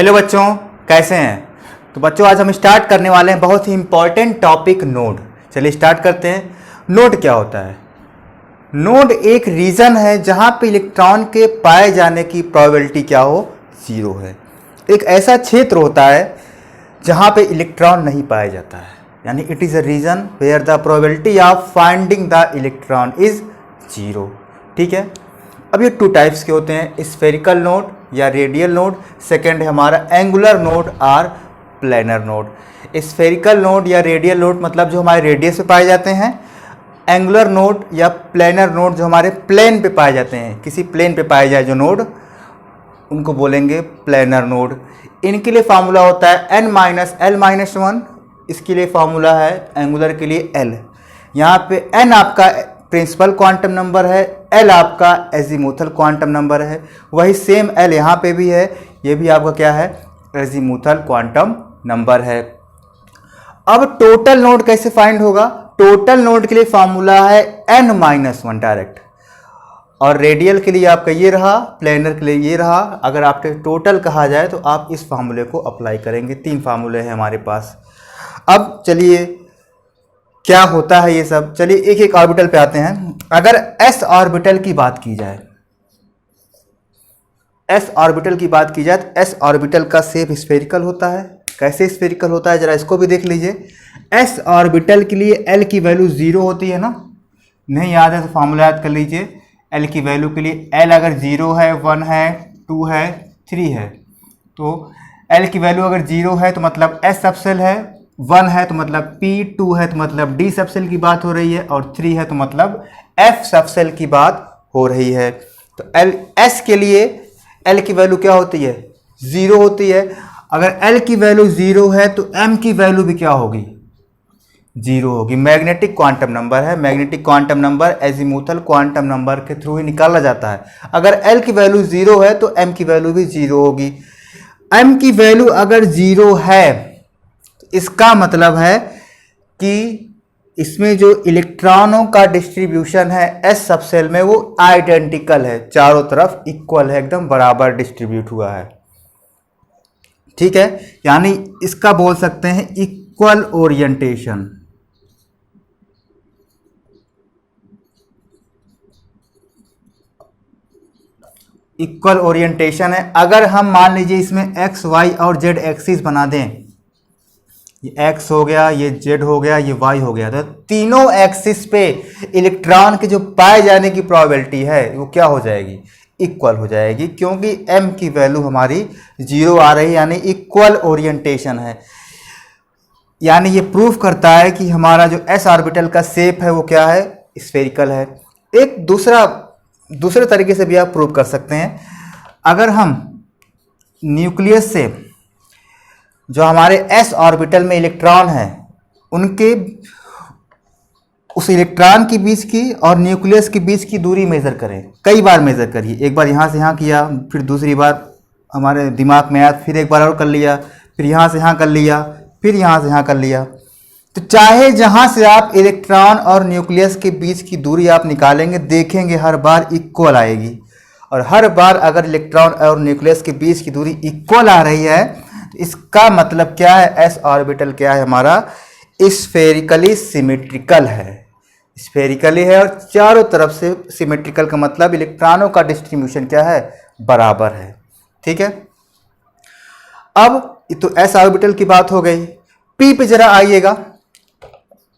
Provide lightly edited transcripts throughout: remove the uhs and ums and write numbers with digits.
Hello बच्चों, कैसे हैं। तो बच्चों आज हम स्टार्ट करने वाले हैं बहुत ही इंपॉर्टेंट टॉपिक नोड। चलिए स्टार्ट करते हैं। नोड क्या होता है। नोड एक रीजन है जहां पे इलेक्ट्रॉन के पाए जाने की प्रोबेबिलिटी क्या हो, जीरो है। एक ऐसा क्षेत्र होता है जहां पे इलेक्ट्रॉन नहीं पाया जाता है, यानी it is a region where the probability of finding the electron is zero. ठीक है। अब ये टू टाइप्स के होते हैं, स्फेरिकल नोड या रेडियल नोड। सेकेंड है हमारा एंगुलर नोड और प्लेनर नोड। स्फेरिकल नोड या रेडियल नोड मतलब जो हमारे रेडियस पे पाए जाते हैं, एंगुलर नोड या प्लेनर नोड जो हमारे प्लेन पे पाए जाते हैं, किसी प्लेन पे पाए जाए जो नोड, उनको बोलेंगे प्लेनर नोड। इनके लिए फार्मूला होता है n-l-1। इसके लिए फार्मूला है एंगुलर के लिए l। यहाँ पे n आपका प्रिंसिपल क्वांटम नंबर है, l आपका एजीमुथल क्वांटम नंबर है। वही सेम l यहाँ पे भी है, ये भी आपका क्या है, एजीमुथल क्वांटम नंबर है। अब टोटल नोड कैसे फाइंड होगा। टोटल नोड के लिए फार्मूला है n-1 डायरेक्ट, और रेडियल के लिए आपका ये रहा, प्लेनर के लिए ये रहा। अगर आपके टोटल कहा जाए तो आप इस फार्मूले को अप्लाई करेंगे। 3 फार्मूले हैं हमारे पास। अब चलिए क्या होता है ये सब, चलिए एक एक ऑर्बिटल पे आते हैं। अगर s ऑर्बिटल की बात की जाए, s ऑर्बिटल की बात की जाए तो s ऑर्बिटल का शेप स्फेरिकल होता है। कैसे स्फेरिकल होता है जरा इसको भी देख लीजिए। s ऑर्बिटल के लिए l की वैल्यू 0 होती है ना, नहीं याद है तो फार्मूला याद कर लीजिए। l की वैल्यू के लिए l अगर 0 है, 1 है, 2 है, 3 है, तो l की वैल्यू अगर 0 है तो मतलब s सबसेल है, 1 है तो मतलब p, 2 है तो मतलब d सबसेल की बात हो रही है, और 3 है तो मतलब f सबसेल की बात हो रही है। तो s के लिए l की वैल्यू क्या होती है, 0 होती है। अगर l की वैल्यू 0 है तो m की वैल्यू भी क्या होगी, 0 होगी। मैग्नेटिक क्वांटम नंबर है, magnetic quantum number azimuthal quantum number के थ्रू ही निकाला जाता है। अगर l की वैल्यू 0 है तो m की वैल्यू भी 0 होगी। m की वैल्यू अगर 0 है तो इसका मतलब है कि इसमें जो इलेक्ट्रॉनों का डिस्ट्रीब्यूशन है s सबसेल में वो आइडेंटिकल है, चारों तरफ इक्वल है, एकदम बराबर डिस्ट्रीब्यूट हुआ है। ठीक है, यानी इसका बोल सकते हैं इक्वल ओरिएंटेशन। इक्वल ओरिएंटेशन है। अगर हम मान लीजिए इसमें x, y और z एक्सिस बना दें, ये x हो गया, ये z हो गया, ये y हो गया, तो तीनों एक्सिस पे इलेक्ट्रॉन के जो पाए जाने की प्रोबेबिलिटी है वो क्या हो जाएगी, इक्वल हो जाएगी, क्योंकि m की वैल्यू हमारी 0 आ रही है, यानी इक्वल ओरिएंटेशन है। यानी ये प्रूफ करता है कि हमारा जो s ऑर्बिटल का शेप है वो क्या है, स्फेरिकल है। एक दूसरे तरीके से भी आप प्रूव कर सकते हैं। अगर हम न्यूक्लियस से जो हमारे s ऑर्बिटल में इलेक्ट्रॉन है उनके उस इलेक्ट्रॉन के बीच की और न्यूक्लियस के बीच की दूरी मेज़र करें, कई बार मेज़र करिए। एक बार यहाँ से यहाँ किया, फिर दूसरी बार हमारे दिमाग में आया, फिर एक बार और कर लिया, फिर यहाँ से यहाँ कर लिया, फिर यहाँ से यहाँ कर लिया। तो चाहे जहाँ से आप इलेक्ट्रॉन और न्यूक्लियस के बीच की दूरी आप निकालेंगे, देखेंगे हर बार इक्वल आएगी। और हर बार अगर इलेक्ट्रॉन और न्यूक्लियस के बीच की दूरी इक्वल आ रही है तो इसका मतलब क्या है, s ऑर्बिटल क्या है हमारा, स्फेरिकली सिमेट्रिकल है। स्फेरिकली है और चारों तरफ से सिमेट्रिकल का मतलब इलेक्ट्रॉनों का डिस्ट्रीब्यूशन क्या है, बराबर है। ठीक है। अब तो s ऑर्बिटल की बात हो गई। p पे जरा आइएगा।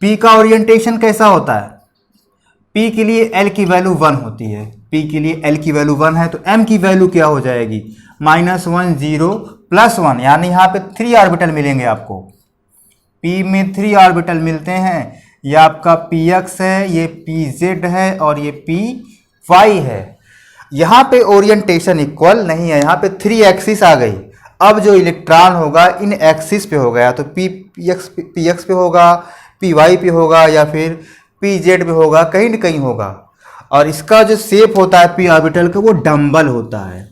p का ओरिएंटेशन कैसा होता है। p के लिए l की वैल्यू 1 होती है, p के लिए l की वैल्यू 1 है तो m की वैल्यू क्या हो जाएगी, -1 0 +1, यानी यहाँ पे 3 ऑर्बिटल मिलेंगे आपको। p में 3 ऑर्बिटल मिलते हैं, ये आपका px है, ये pz है और ये py है। यहाँ पे ओरिएंटेशन इक्वल नहीं है, यहाँ पे 3 एक्सिस आ गई। अब जो इलेक्ट्रॉन होगा इन एक्सिस पे होगा, या तो px पे होगा, py पे होगा, या फिर pz पे होगा, कहीं न कहीं होगा। और इसका जो शेप होता है p ऑर्बिटल का वो डंबल होता है,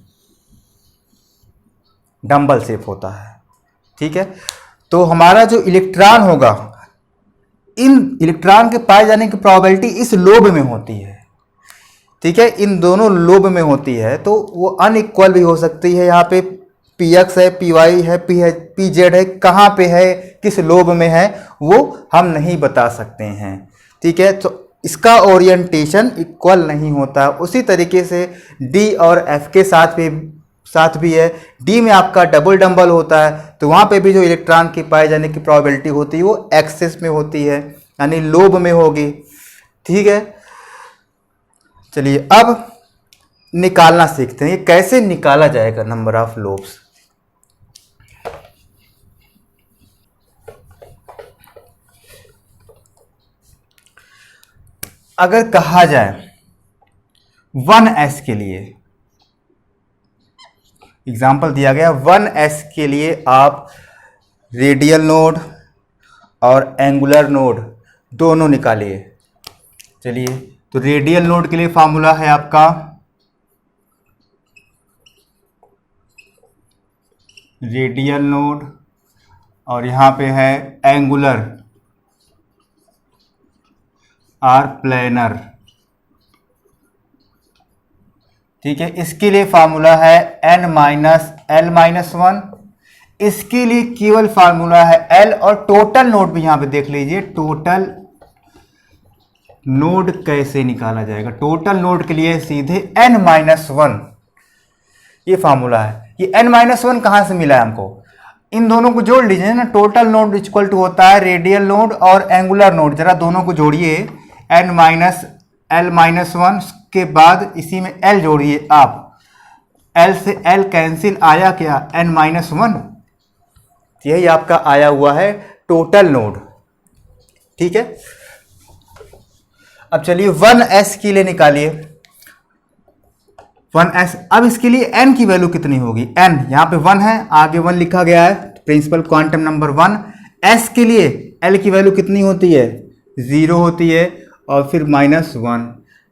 डंबल शेप होता है। ठीक है। तो हमारा जो इलेक्ट्रॉन होगा, इन इलेक्ट्रॉन के पाए जाने की प्रोबेबिलिटी इस लोब में होती है। ठीक है, इन दोनों लोब में होती है, तो वो अनइक्वल भी हो सकती है। यहाँ पे पी एक्स है, पी वाई है, पी जेड है, कहाँ पे है, किस लोब में है, वो हम नहीं बता सकते हैं। ठीक है, तो इसका ओरिएंटेशन इक्वल नहीं होता। उसी तरीके से डी और एफ के साथ भी है। डी में आपका डबल डंबल होता है, तो वहाँ पे भी जो इलेक्ट्रॉन की पाए जाने की प्रोबेबिलिटी होती है वो एक्सिस में होती है, यानी लोब में होगी। ठीक है, चलिए अब निकालना सीखते हैं, ये कैसे निकाला जाएगा नंबर ऑफ लोब्स। अगर कहा जाए 1s के लिए, एग्जाम्पल दिया गया 1s के लिए आप रेडियल नोड और एंगुलर नोड दोनों निकालिए। चलिए, तो रेडियल नोड के लिए फॉर्मूला है आपका रेडियल नोड और यहां पे है एंगुलर आर प्लेनर। ठीक है, इसके लिए फार्मूला है n-l-1। इसके लिए केवल फार्मूला है l, और टोटल नोड भी यहां पे देख लीजिए, टोटल नोड कैसे निकाला जाएगा। टोटल नोड के लिए सीधे n-1 ये फार्मूला है। ये n-1 कहां से मिला है हमको, इन दोनों को जोड़ लीजिए ना। टोटल नोड इक्वल टू होता है रेडियल नोड और एंगुलर नोड, जरा दोनों को जोड़िए, n-l-1 के बाद इसी में l जोड़िए आप, l से l कैंसिल, आया क्या n-1, यही आपका आया हुआ है टोटल नोड। ठीक है, अब चलिए 1s के लिए निकालिए 1s। अब इसके लिए n की वैल्यू कितनी होगी, n यहाँ पे 1 है, आगे 1 लिखा गया है, प्रिंसिपल क्वांटम नंबर 1। s के लिए l की वैल्यू कितनी होती है, 0 होती है, और फिर -1,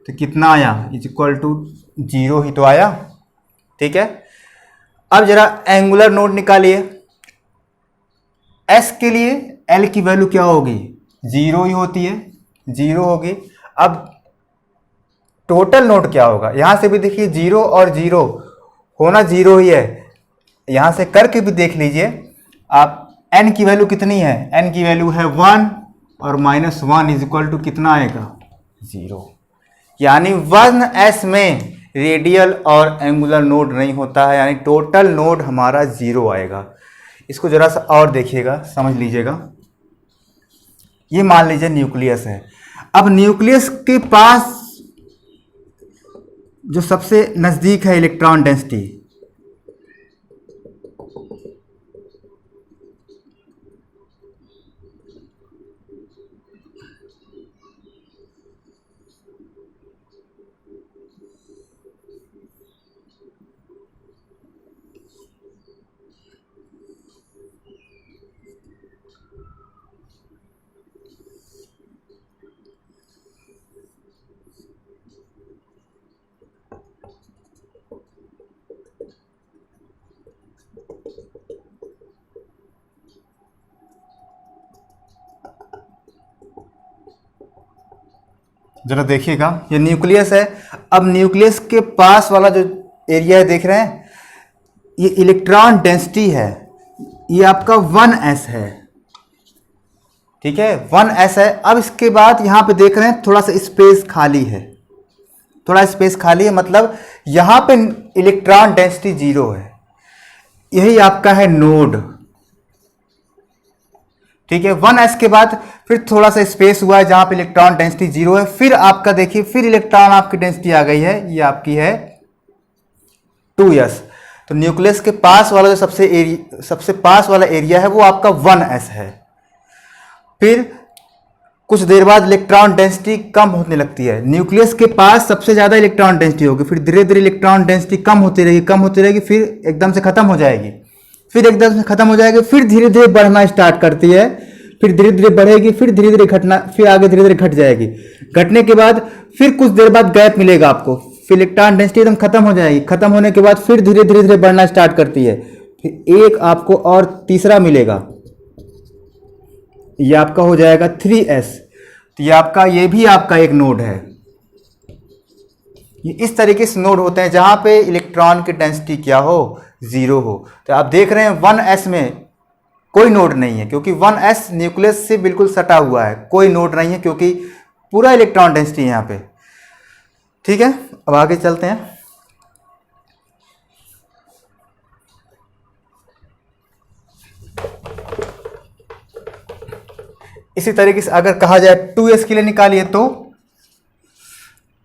तो कितना आया, इज इक्वल टू 0 ही तो आया। ठीक है, अब जरा एंगुलर नोड निकालिए। s के लिए l की वैल्यू क्या होगी, 0 ही होती है, 0 होगी। अब टोटल नोड क्या होगा, यहां से भी देखिए 0 और 0 होना 0 ही है, यहां से करके भी देख लीजिए आप। n की वैल्यू कितनी है, n की वैल्यू है 1, और -1 इज इक्वल टू कितना आएगा, 0। यानी 1s में रेडियल और एंगुलर नोड नहीं होता है, यानी टोटल नोड हमारा 0 आएगा। इसको जरा सा और देखिएगा, समझ लीजिएगा। ये मान लीजिए न्यूक्लियस है। अब न्यूक्लियस के पास जो सबसे नजदीक है इलेक्ट्रॉन डेंसिटी, जरा देखिएगा, ये न्यूक्लियस है। अब न्यूक्लियस के पास वाला जो एरिया है देख रहे हैं, ये इलेक्ट्रॉन डेंसिटी है, ये आपका 1s है। ठीक है, 1s है। अब इसके बाद यहां पे देख रहे हैं थोड़ा सा स्पेस खाली है, थोड़ा स्पेस खाली है, मतलब यहां पे इलेक्ट्रॉन डेंसिटी 0 है, यही आपका है नोड। ठीक है, 1s के बाद फिर थोड़ा सा स्पेस हुआ है जहां पे इलेक्ट्रॉन डेंसिटी 0 है, फिर आपका देखिए फिर इलेक्ट्रॉन आपकी डेंसिटी आ गई है, ये आपकी है 2s। तो न्यूक्लियस के पास वाला जो सबसे पास वाला एरिया है वो आपका 1s है। फिर कुछ देर बाद इलेक्ट्रॉन डेंसिटी कम होने लगती है, न्यूक्लियस के पास सबसे ज्यादा इलेक्ट्रॉन डेंसिटी होगी, फिर धीरे धीरे इलेक्ट्रॉन डेंसिटी कम होती रहेगी, फिर एकदम से खत्म हो जाएगी, फिर धीरे धीरे बढ़ना स्टार्ट करती है, फिर धीरे धीरे बढ़ेगी, फिर धीरे धीरे घटना, फिर आगे धीरे धीरे घट जाएगी। घटने के बाद फिर कुछ देर बाद गैप मिलेगा आपको, फिर इलेक्ट्रॉन डेंसिटी एकदम खत्म हो जाएगी, खत्म होने के बाद फिर धीरे धीरे बढ़ना स्टार्ट करती है, फिर एक आपको और तीसरा मिलेगा, ये आपका हो जाएगा 3s। तो ये भी आपका एक नोड है। ये इस तरीके से नोड होते हैं जहां पे इलेक्ट्रॉन की डेंसिटी क्या हो, 0 हो। तो आप देख रहे हैं 1s में कोई नोड नहीं है, क्योंकि 1s न्यूक्लियस से बिल्कुल सटा हुआ है, कोई नोड नहीं है, क्योंकि पूरा इलेक्ट्रॉन डेंसिटी है यहाँ पे। ठीक है, अब आगे चलते हैं। इसी तरीके से अगर कहा जाए 2s के लिए निकालिए, तो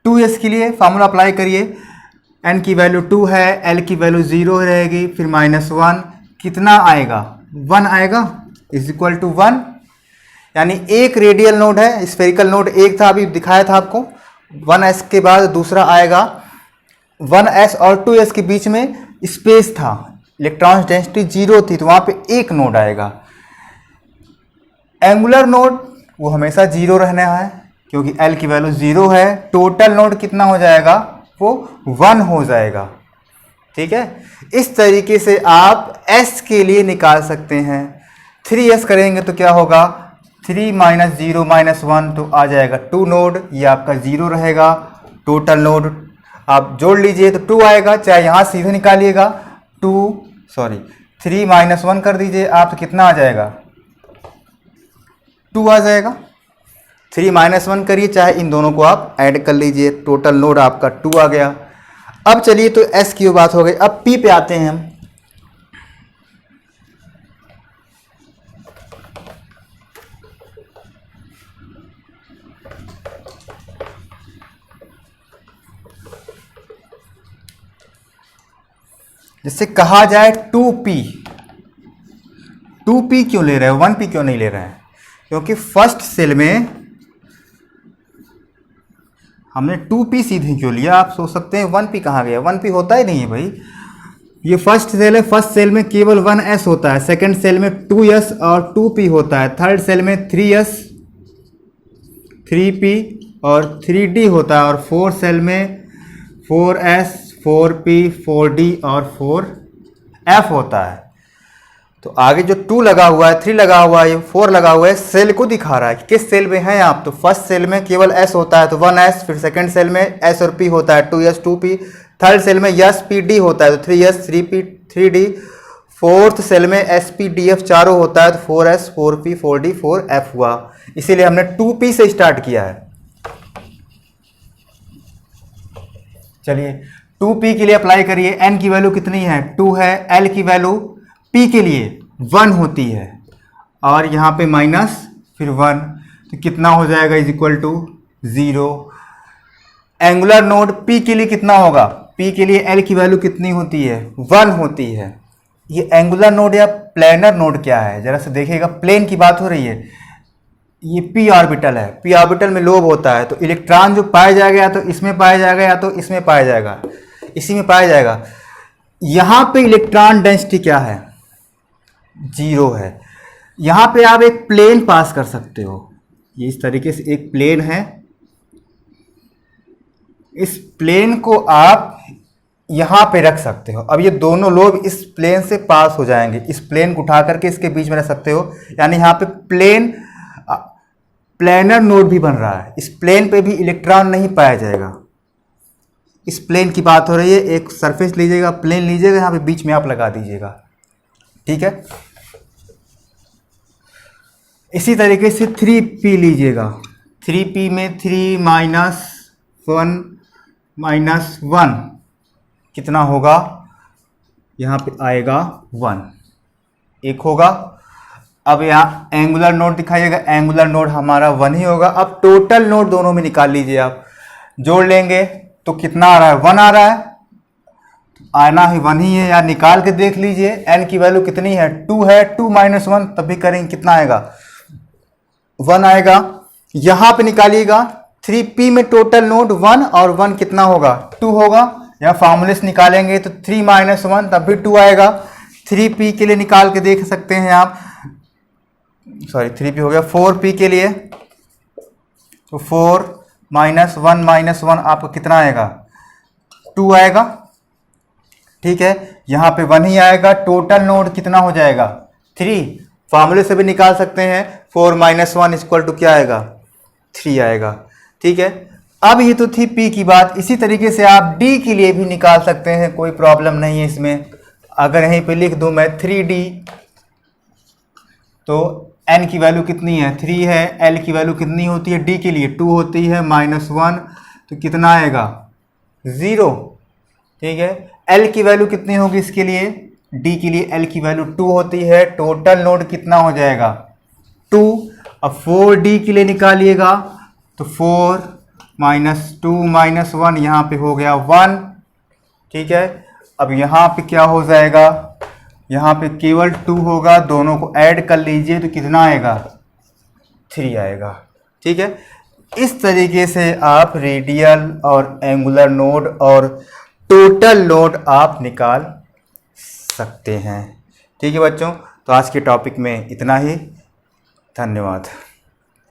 2s के लिए फार्मूला अप्लाई करिए। n की वैल्यू 2 है, l की वैल्यू 0 रहेगी, फिर -1 कितना आएगा, 1 आएगा, इज इक्वल टू 1। यानी एक रेडियल नोड है, स्फेरिकल नोड एक था, अभी दिखाया था आपको। 1s के बाद दूसरा आएगा, 1s और 2s के बीच में स्पेस था, इलेक्ट्रॉन डेंसिटी 0 थी, तो वहाँ पे एक नोड आएगा। एंगुलर नोड वो हमेशा 0 रहना है, क्योंकि L की वैल्यू 0 है। टोटल नोड कितना हो जाएगा, वो 1 हो जाएगा। ठीक है, इस तरीके से आप S के लिए निकाल सकते हैं। 3s करेंगे तो क्या होगा, 3 - 0 - 1 तो आ जाएगा 2 नोड, ये आपका 0 रहेगा। टोटल नोड आप जोड़ लीजिए तो 2 आएगा, चाहे यहाँ सीधे निकालिएगा 3 - 1 कर दीजिए आप, तो कितना आ जाएगा, 2 आ जाएगा। 3 - 1 करिए, चाहे इन दोनों को आप ऐड कर लीजिए, टोटल नोड आपका 2 आ गया। अब चलिए, तो S की बात हो गई, अब P पे आते हैं हम। जिससे कहा जाए 2p, 2p क्यों ले रहे हैं, 1p क्यों नहीं ले रहे हैं, क्योंकि फर्स्ट सेल में हमने 2p सीधे क्यों लिया। आप सोच सकते हैं 1p कहाँ गया, 1p होता ही नहीं है भाई, ये फर्स्ट सेल है, फर्स्ट सेल में केवल 1s होता है, सेकंड सेल में 2s और 2p होता है, थर्ड सेल में 3s 3p और 3d होता है, और फोर्थ सेल में 4s 4p 4d और 4f होता है। तो आगे जो 2 लगा हुआ है, 3 लगा हुआ है, 4 लगा हुआ है, सेल को दिखा रहा है कि किस सेल में हैं आप। तो फर्स्ट सेल में केवल s होता है, तो 1s, फिर सेकंड सेल में s और p होता है, 2s 2p, थर्ड सेल में s p d होता है, तो 3s 3p 3d, fourth shell में s p d f चारों होता है, तो 4s 4p 4d 4f हुआ। इसीलिए हमने 2p से स्टार्ट किया है। चलिए 2p के लिए अप्लाई करिए। n की वैल्यू कितनी है, 2 है, l की वैल्यू p के लिए 1 होती है, और यहाँ पे माइनस फिर 1, तो कितना हो जाएगा, is equal to 0। Angular node p के लिए कितना होगा, p के लिए l की वैल्यू कितनी होती है, 1 होती है। ये एंगुलर नोड या प्लेनर नोड क्या है, जरा से देखिएगा, प्लेन की बात हो रही है। ये p ऑर्बिटल है, p ऑर्बिटल में लोब होता है, तो इलेक्ट्रॉन जो पाया जाएगा या तो इसमें पाया जाएगा या तो इसमें पाया जाएगा, इसी में पाया जाएगा। यहाँ पे इलेक्ट्रॉन डेंसिटी क्या है, 0 है। यहाँ पे आप एक प्लेन पास कर सकते हो, ये इस तरीके से एक प्लेन है, इस प्लेन को आप यहाँ पे रख सकते हो। अब ये दोनों लोब इस प्लेन से पास हो जाएंगे, इस प्लेन को उठा करके इसके बीच में रख सकते हो, यानी यहाँ पे प्लेनर नोड भी बन रहा है। इस प्लेन पे भी इलेक्ट्रॉन नहीं पाया जाएगा। इस प्लेन की बात हो रही है, एक सरफेस लीजिएगा, प्लेन लीजिएगा, यहाँ पे बीच में आप लगा दीजिएगा। ठीक है, इसी तरीके से 3p लीजिएगा, 3p में 3 - 1 कितना होगा, यहाँ पे आएगा 1, एक होगा। अब यहाँ एंगुलर नोड दिखाइएगा, एंगुलर नोड हमारा 1 ही होगा। अब टोटल नोड दोनों में निकाल लीजिए, आप जोड़ लेंगे तो कितना आ रहा है, 1 आ रहा है, आना ही 1 ही है, यार निकाल के देख लीजिए। n की वैल्यू कितनी है, 2 है, 2 - 1 तब भी करेंगे, कितना आएगा, 1 आएगा। यहाँ पे निकालिएगा, 3p में टोटल नोड 1 और 1 कितना होगा, 2 होगा। यहाँ फार्मूले से निकालेंगे तो 3 - 1 तब भी 2 आएगा। 3p के लिए निकाल के देख सकते हैं आप, सॉरी 3p हो गया। 4p के लिए तो 4 - 1 - 1 आपको कितना आएगा, 2 आएगा। ठीक है, यहाँ पे 1 ही आएगा। टोटल नोड कितना हो जाएगा, 3। फार्मूले से भी निकाल सकते हैं, 4 - 1 इक्वल टू क्या आएगा, 3 आएगा। ठीक है, अब ये तो थी p की बात। इसी तरीके से आप d के लिए भी निकाल सकते हैं, कोई प्रॉब्लम नहीं है इसमें। अगर यहीं पे लिख दूं मैं 3D, तो n की वैल्यू कितनी है 3 है, l की वैल्यू कितनी होती है d के लिए 2 होती है, -1, तो कितना आएगा 0। ठीक है, l की वैल्यू कितनी होगी इसके लिए, d के लिए l की वैल्यू 2 होती है, टोटल लोड कितना हो जाएगा 2। अब 4d के लिए निकालिएगा तो 4 -2 -1 यहाँ पे हो गया 1। ठीक है, अब यहाँ पे क्या हो जाएगा, यहाँ पे केवल 2 होगा, दोनों को ऐड कर लीजिए तो कितना आएगा 3 आएगा। ठीक है, इस तरीके से आप रेडियल और एंगुलर लोड और टोटल लोड आप निकाल सकते हैं। ठीक है बच्चों, तो आज के टॉपिक में इतना ही। धन्यवाद।